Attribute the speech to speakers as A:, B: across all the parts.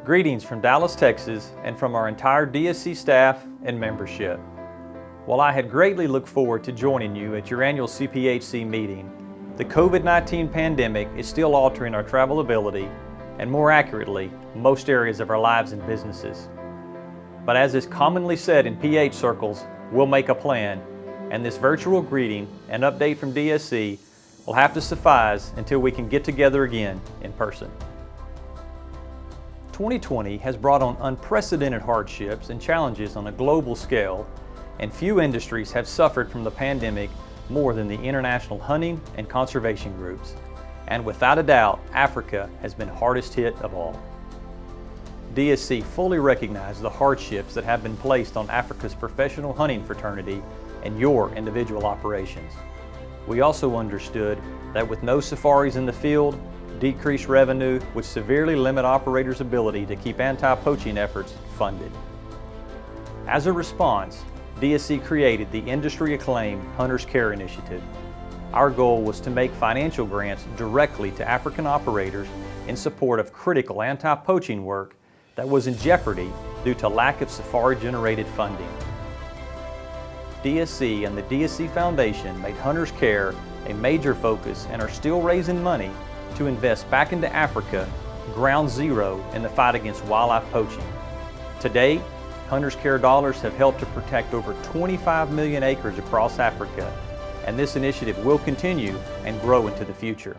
A: Greetings from Dallas, Texas, and from our entire DSC staff and membership. While I had greatly looked forward to joining you at your annual CPHC meeting, the COVID-19 pandemic is still altering our travelability and, more accurately, most areas of our lives and businesses. But as is commonly said in PH circles, we'll make a plan, and this virtual greeting and update from DSC will have to suffice until we can get together again in person. 2020 has brought on unprecedented hardships and challenges on a global scale, and few industries have suffered from the pandemic more than the international hunting and conservation groups. And without a doubt, Africa has been hardest hit of all. DSC fully recognizes the hardships that have been placed on Africa's professional hunting fraternity and your individual operations. We also understood that with no safaris in the field, decreased revenue would severely limit operators' ability to keep anti-poaching efforts funded. As a response, DSC created the industry-acclaimed Hunters Care Initiative. Our goal was to make financial grants directly to African operators in support of critical anti-poaching work that was in jeopardy due to lack of safari-generated funding. DSC and the DSC Foundation made Hunters Care a major focus and are still raising money to invest back into Africa, ground zero in the fight against wildlife poaching. To date, Hunters Care dollars have helped to protect over 25 million acres across Africa, and this initiative will continue and grow into the future.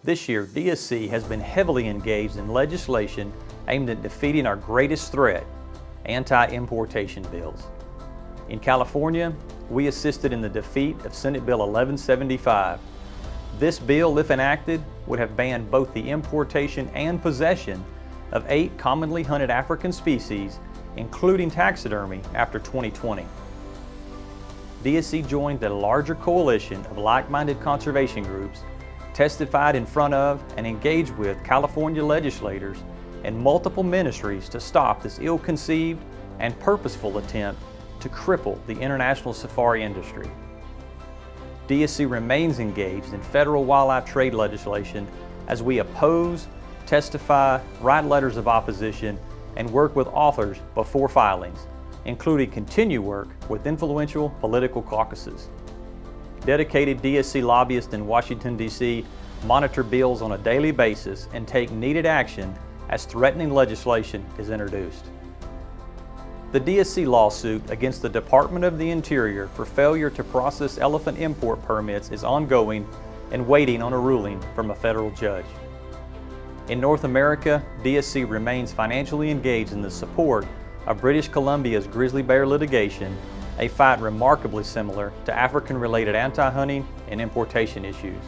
A: This year, DSC has been heavily engaged in legislation aimed at defeating our greatest threat, anti-importation bills. In California, we assisted in the defeat of Senate Bill 1175. This bill, if enacted, would have banned both the importation and possession of 8 commonly hunted African species, including taxidermy, after 2020. DSC joined a larger coalition of like-minded conservation groups, testified in front of and engaged with California legislators and multiple ministries to stop this ill-conceived and purposeful attempt to cripple the international safari industry. DSC remains engaged in federal wildlife trade legislation as we oppose, testify, write letters of opposition, and work with authors before filings, including continued work with influential political caucuses. Dedicated DSC lobbyists in Washington, D.C. monitor bills on a daily basis and take needed action as threatening legislation is introduced. The DSC lawsuit against the Department of the Interior for failure to process elephant import permits is ongoing and waiting on a ruling from a federal judge. In North America, DSC remains financially engaged in the support of British Columbia's grizzly bear litigation, a fight remarkably similar to African-related anti-hunting and importation issues.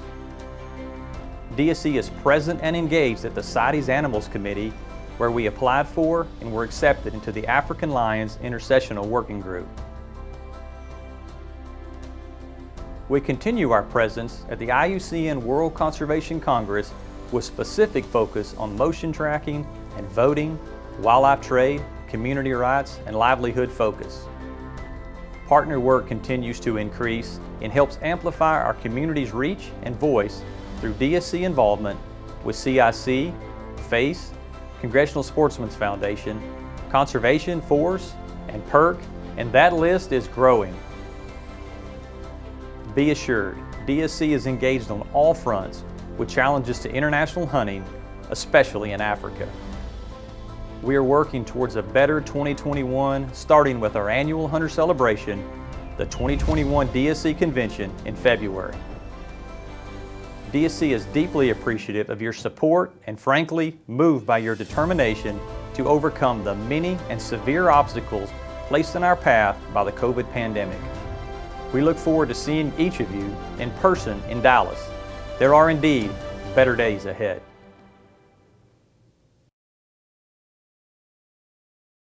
A: DSC is present and engaged at the CITES Animals Committee, where we applied for and were accepted into the African Lions Intercessional Working Group. We continue our presence at the IUCN World Conservation Congress with specific focus on motion tracking and voting, wildlife trade, community rights, and livelihood focus. Partner work continues to increase and helps amplify our community's reach and voice through DSC involvement with CIC, FACE, Congressional Sportsmen's Foundation, Conservation Force, and PERC, and that list is growing. Be assured, DSC is engaged on all fronts with challenges to international hunting, especially in Africa. We are working towards a better 2021, starting with our annual Hunter Celebration, the 2021 DSC Convention in February. DSC is deeply appreciative of your support and, frankly, moved by your determination to overcome the many and severe obstacles placed in our path by the COVID pandemic. We look forward to seeing each of you in person in Dallas. There are indeed better days ahead.